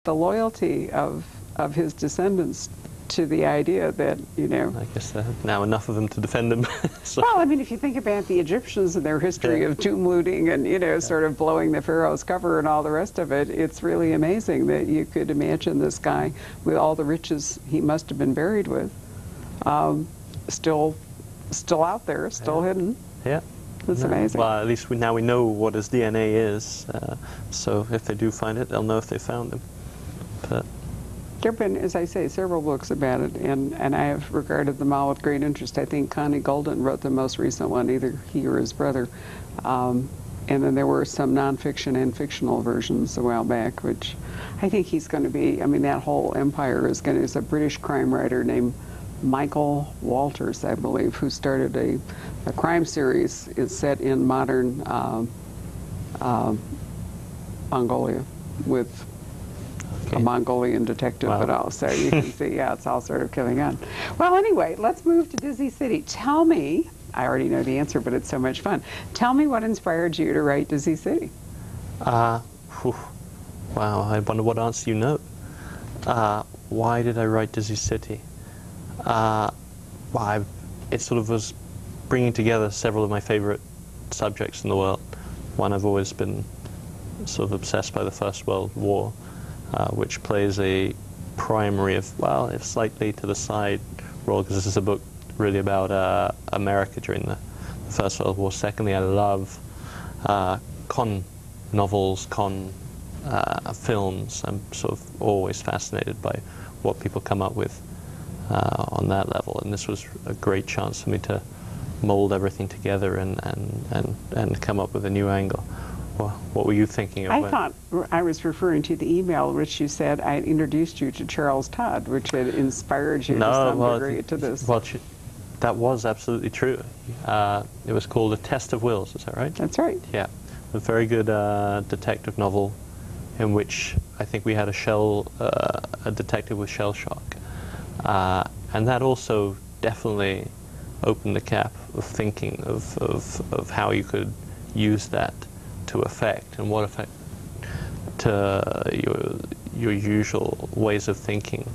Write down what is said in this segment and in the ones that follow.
the loyalty of his descendants to the idea that, you know... I guess there are now enough of them to defend him. So. Well, I mean, if you think about the Egyptians and their history of tomb looting and, you know, sort of blowing the pharaoh's cover and all the rest of it, it's really amazing that you could imagine this guy with all the riches he must have been buried with, still out there, still hidden. Yeah. It's amazing. Well, at least now we know what his DNA is, so if they do find it, they'll know if they found him. But there have been, as I say, several books about it, and I have regarded them all with great interest. I think Connie Golden wrote the most recent one, either he or his brother. And then there were some nonfiction and fictional versions a while back, which I think he's going to be, I mean, that whole empire is going to, there's a British crime writer named Michael Walters, I believe, who started a crime series. It's set in modern Mongolia with a Mongolian detective and all. So you can see, yeah, it's all sort of coming on. Well, anyway, let's move to Dizzy City. Tell me, I already know the answer, but it's so much fun. Tell me what inspired you to write Dizzy City. Wow, I wonder what answer you know. Why did I write Dizzy City? Well, it sort of was bringing together several of my favorite subjects in the world. One, I've always been sort of obsessed by the First World War, which plays a primary, if slightly to the side role, because this is a book really about America during the First World War. Secondly, I love con novels, films. I'm sort of always fascinated by what people come up with on that level, and this was a great chance for me to mold everything together and come up with a new angle. Well, what were you thinking of? I thought I was referring to the email which you said I introduced you to Charles Todd, which had inspired you to some degree to this. Well, that was absolutely true. It was called A Test of Wills, is that right? That's right. Yeah, a very good detective novel in which I think we had a detective with shell shock. And that also definitely opened the cap of thinking of how you could use that to effect, and what effect to your usual ways of thinking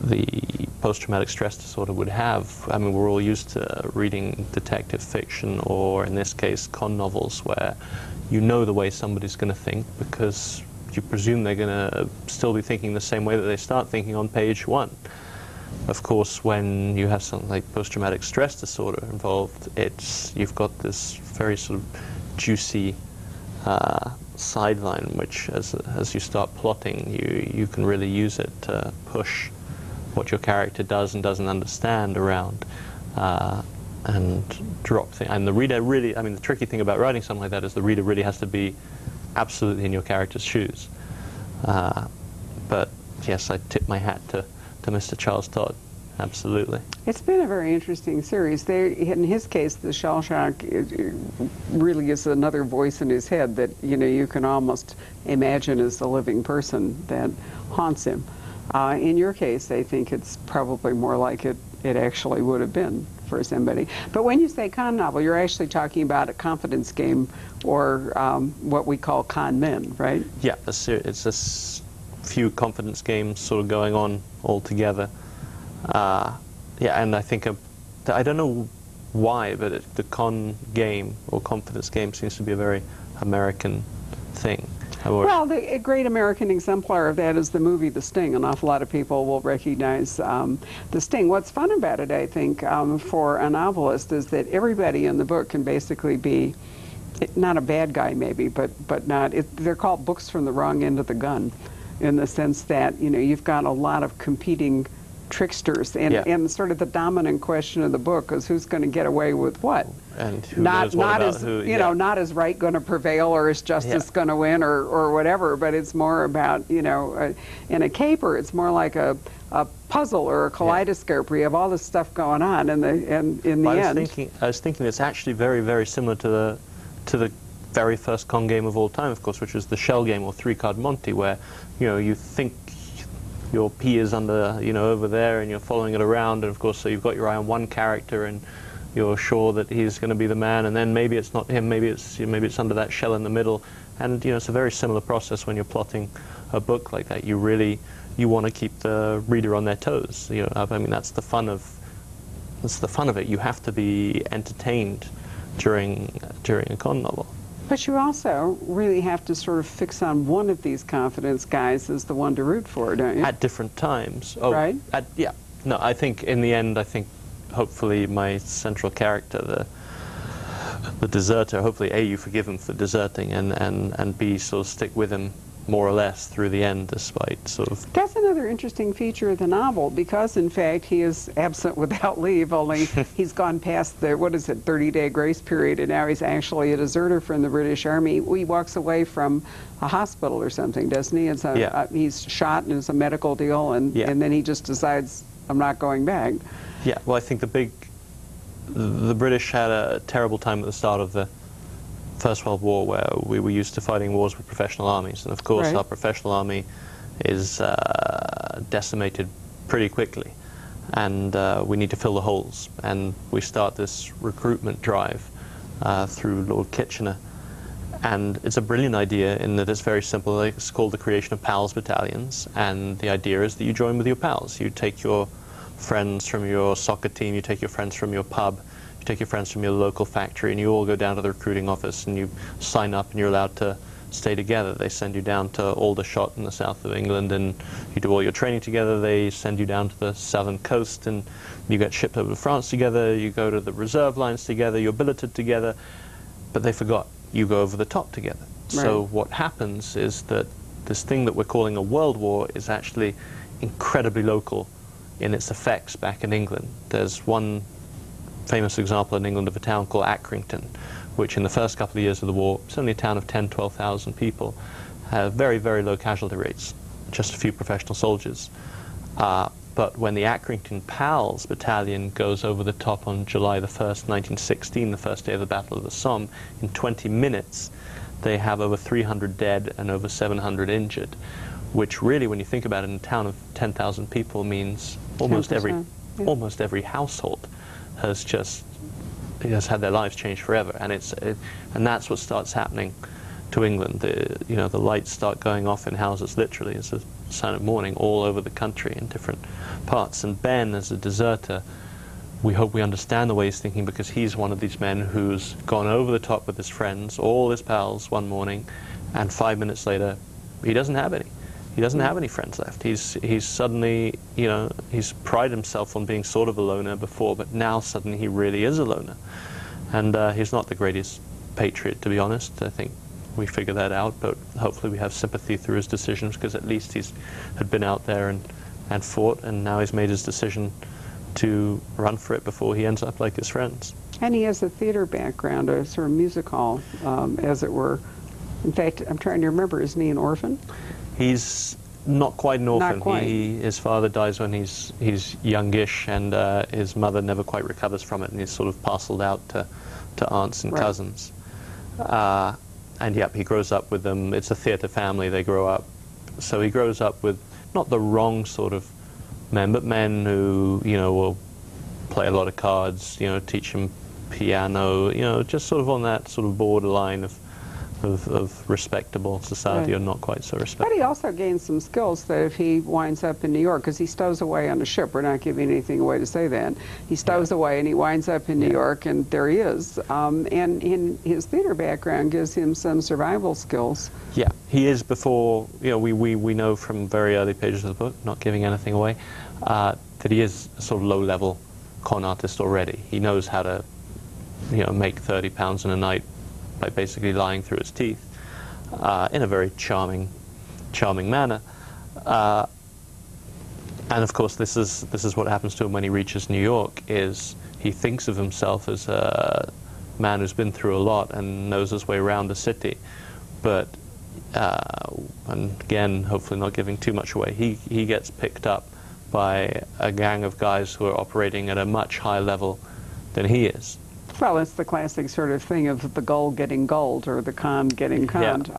the post-traumatic stress disorder would have. I mean, we're all used to reading detective fiction, or in this case, con novels, where you know the way somebody's going to think because you presume they're going to still be thinking the same way that they start thinking on page 1. Of course, when you have something like post-traumatic stress disorder involved, you've got this very sort of juicy sideline, which as you start plotting, you can really use it to push what your character does and doesn't understand around, and drop things. And the reader really, I mean, the tricky thing about writing something like that is the reader really has to be absolutely in your character's shoes. But yes, I tip my hat to Mr. Charles Todd. Absolutely. It's been a very interesting series. In his case, the shell shock really is another voice in his head that, you know, you can almost imagine as a living person that haunts him. In your case, I think it's probably more like it actually would have been for somebody. But when you say con novel, you're actually talking about a confidence game, or what we call con men, right? Yeah, it's a few confidence games sort of going on all together. Yeah, and I think I don't know why, but the con game or confidence game seems to be a very American thing. Well, a great American exemplar of that is the movie The Sting. An awful lot of people will recognize The Sting. What's fun about it, I think, for a novelist, is that everybody in the book can basically be not a bad guy, maybe, but not. They're called books from the wrong end of the gun, in the sense that, you know, you've got a lot of competing tricksters, and sort of the dominant question of the book is who's going to get away with what, and who knows what about who, not is right going to prevail, or is justice going to win, or whatever. But it's more about, you know, in a caper, it's more like a puzzle or a kaleidoscope where you have all this stuff going on, and in the end. I was thinking it's actually very, very similar to the very first con game of all time, of course, which was the shell game or 3-card Monty, where, you know, you think your P is under, you know, over there, and you're following it around, and of course, so you've got your eye on one character, and you're sure that he's going to be the man, and then maybe it's not him, maybe it's under that shell in the middle, and, you know, it's a very similar process when you're plotting a book like that, you want to keep the reader on their toes. You know, I mean, that's the fun of it. You have to be entertained during a con novel. But you also really have to sort of fix on one of these confidence guys as the one to root for, don't you? At different times. Oh, right? Yeah. No, I think in the end, hopefully my central character, the deserter, hopefully A, you forgive him for deserting, and B, sort of stick with him more or less through the end, despite sort of... That's another interesting feature of the novel, because in fact he is absent without leave, only he's gone past the, 30-day grace period, and now he's actually a deserter from the British Army. He walks away from a hospital or something, doesn't he? He's shot and it's a medical deal, and then he just decides, I'm not going back. Yeah, well, I think the British had a terrible time at the start of the First World War, where we were used to fighting wars with professional armies, and of course our professional army is decimated pretty quickly, and we need to fill the holes, and we start this recruitment drive through Lord Kitchener, and it's a brilliant idea in that it's very simple. It's called the creation of PALS battalions, and the idea is that you join with your pals. You take your friends from your soccer team, you take your friends from your pub, take your friends from your local factory, and you all go down to the recruiting office and you sign up and you're allowed to stay together. They send you down to Aldershot in the south of England and you do all your training together. They send you down to the southern coast and you get shipped over to France together. You go to the reserve lines together. You're billeted together. But they forgot, you go over the top together. Right. So what happens is that this thing that we're calling a world war is actually incredibly local in its effects back in England. There's one famous example in England of a town called Accrington, which in the first couple of years of the war, it's only a town of 10, 12,000 people, had very, very low casualty rates, just a few professional soldiers. But when the Accrington PALS battalion goes over the top on July the 1st, 1916, the first day of the Battle of the Somme, in 20 minutes they have over 300 dead and over 700 injured, which really, when you think about it, in a town of 10,000 people means almost every household has had their lives changed forever, and and that's what starts happening to England. The lights start going off in houses, literally, as a sign of mourning all over the country in different parts. And Ben, as a deserter, we hope we understand the way he's thinking, because he's one of these men who's gone over the top with his friends, all his pals, one morning, and 5 minutes later, he doesn't have any. He doesn't have any friends left. He's suddenly, he's prided himself on being sort of a loner before, but now suddenly he really is a loner. And he's not the greatest patriot, to be honest. I think we figure that out, but hopefully we have sympathy through his decisions, because at least had been out there and fought, and now he's made his decision to run for it before he ends up like his friends. And he has a theater background, a sort of music hall, as it were. In fact, I'm trying to remember, isn't he an orphan? He's not quite an orphan. Not quite. His father dies when he's youngish, and his mother never quite recovers from it, and he's sort of parceled out to aunts and cousins. And yep, he grows up with them. It's a theatre family. They grow up. So he grows up with not the wrong sort of men, but men who, will play a lot of cards, teach him piano, just sort of on that sort of borderline of respectable society, or not quite so respectable. But he also gains some skills that if he winds up in New York, because he stows away on a ship, we're not giving anything away to say that, he stows away and he winds up in New York, and there he is. And in his theater background gives him some survival skills. Yeah, he is before, we know from very early pages of the book, not giving anything away, that he is a sort of low-level con artist already. He knows how to, make £30 in a night by basically lying through his teeth, in a very charming manner. And of course, this is what happens to him when he reaches New York. Is he thinks of himself as a man who's been through a lot and knows his way around the city, but and again, hopefully not giving too much away, he gets picked up by a gang of guys who are operating at a much higher level than he is. Well, it's the classic sort of thing of the gull getting gulled, or the con getting conned.